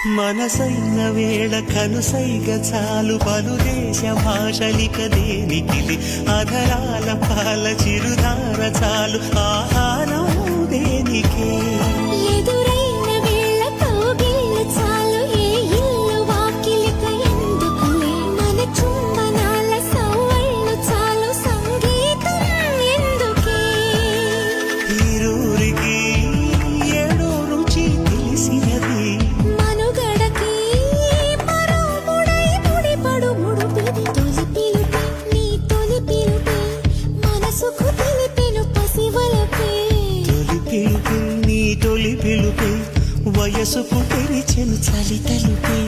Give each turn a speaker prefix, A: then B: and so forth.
A: మనసైన వేళ కనుసైగ చాలు పలు దేశ భాషలిక దేనికిలి అధరాల పాల చిరుధార చాలు ఆహారం దేనికే
B: ఎదురైన వేళ కౌగిళ్ళు చాలు ఏ ఇల్లు వాకిలిక ఎందుకులే మన చుంబనాల సవ్వళ్ళు చాలు సంగీతం ఎందుకే
A: ఈరూరికి ఏడో రుచి తెలిసినది తొలి పిలుపే వయసుకు తెరిచెను చలి తలుపే